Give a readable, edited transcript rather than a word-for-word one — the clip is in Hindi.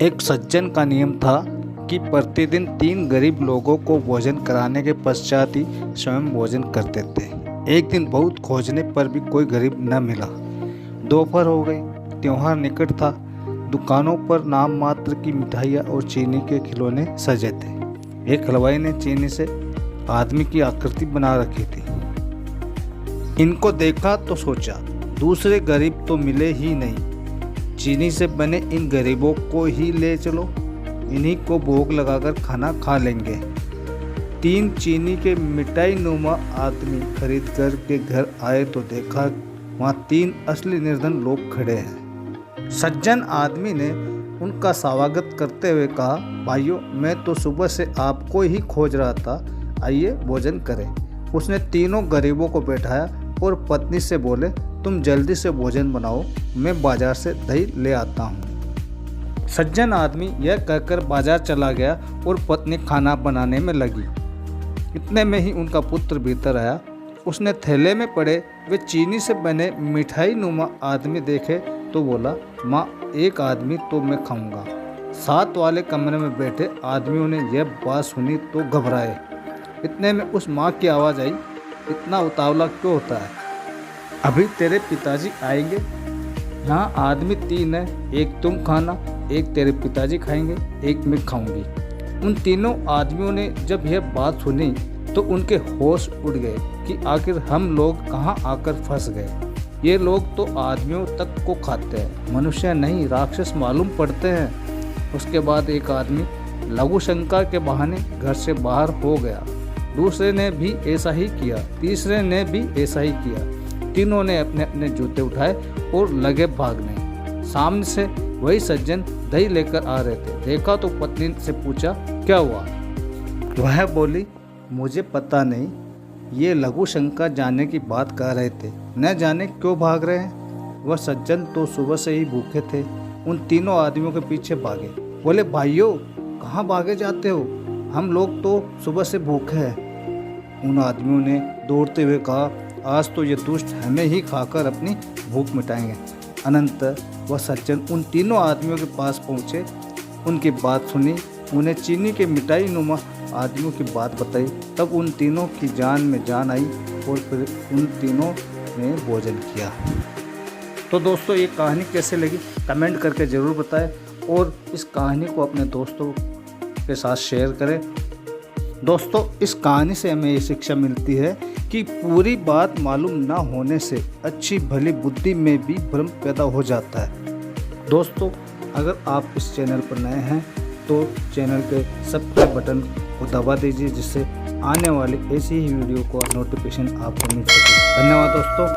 एक सज्जन का नियम था कि प्रतिदिन 3 गरीब लोगों को भोजन कराने के पश्चात ही स्वयं भोजन करते थे। एक दिन बहुत खोजने पर भी कोई गरीब न मिला। दोपहर हो गई, त्योहार निकट था। दुकानों पर नाम मात्र की मिठाइयाँ और चीनी के खिलौने सजे थे। एक हलवाई ने चीनी से आदमी की आकृति बना रखी थी। इनको देखा तो सोचा, दूसरे गरीब तो मिले ही नहीं, चीनी से बने इन गरीबों को ही ले चलो, इन्हीं को भोग लगाकर खाना खा लेंगे। 3 चीनी के मिठाई नुमा आदमी खरीद कर के घर आए तो देखा वहाँ 3 असली निर्धन लोग खड़े हैं। सज्जन आदमी ने उनका स्वागत करते हुए कहा, भाइयों, मैं तो सुबह से आपको ही खोज रहा था, आइए भोजन करें। उसने तीनों गरीबों को बैठाया और पत्नी से बोले, तुम जल्दी से भोजन बनाओ, मैं बाजार से दही ले आता हूँ। सज्जन आदमी यह कहकर बाजार चला गया और पत्नी खाना बनाने में लगी। इतने में ही उनका पुत्र भीतर आया। उसने थैले में पड़े वे चीनी से बने मिठाई नुमा आदमी देखे तो बोला, माँ, एक आदमी तो मैं खाऊंगा। साथ वाले कमरे में बैठे आदमियों ने यह बात सुनी तो घबराए। इतने में उस माँ की आवाज़ आई, इतना उतावला क्यों होता है? अभी तेरे पिताजी आएंगे। यहाँ आदमी 3 है, एक तुम खाना, एक तेरे पिताजी खाएंगे, एक मैं खाऊंगी। उन तीनों आदमियों ने जब यह बात सुनी तो उनके होश उड़ गए कि आखिर हम लोग कहाँ आकर फंस गए। ये लोग तो आदमियों तक को खाते हैं, मनुष्य नहीं राक्षस मालूम पड़ते हैं। उसके बाद एक आदमी लघु शंका के बहाने घर से बाहर हो गया। दूसरे ने भी ऐसा ही किया, तीसरे ने भी ऐसा ही किया। तीनों ने अपने अपने जूते उठाए और लगे भागने। सामने से वही सज्जन दही लेकर आ रहे थे। देखा तो पत्नी से पूछा, क्या हुआ? वह बोली, मुझे पता नहीं, ये लघु शंका जाने की बात कह रहे थे, न जाने क्यों भाग रहे हैं। वह सज्जन तो सुबह से ही भूखे थे। उन तीनों आदमियों के पीछे भागे। बोले, भाइयों, कहाँ भागे जाते हो? हम लोग तो सुबह से भूखे हैं। उन आदमियों ने दौड़ते हुए कहा, आज तो ये दुष्ट हमें ही खाकर अपनी भूख मिटाएंगे। अनंतर वह सज्जन उन तीनों आदमियों के पास पहुँचे, उनकी बात सुनी, उन्हें चीनी के मिठाई नुमा आदमियों की बात बताई। तब उन तीनों की जान में जान आई और फिर उन तीनों ने भोजन किया। तो दोस्तों, ये कहानी कैसे लगी कमेंट करके ज़रूर बताएं और इस कहानी को अपने दोस्तों के साथ शेयर करें। दोस्तों, इस कहानी से हमें ये शिक्षा मिलती है कि पूरी बात मालूम ना होने से अच्छी भली बुद्धि में भी भ्रम पैदा हो जाता है। दोस्तों, अगर आप इस चैनल पर नए हैं तो चैनल के सब्सक्राइब बटन को दबा दीजिए, जिससे आने वाली ऐसी ही वीडियो को नोटिफिकेशन आपको मिल सके। धन्यवाद दोस्तों।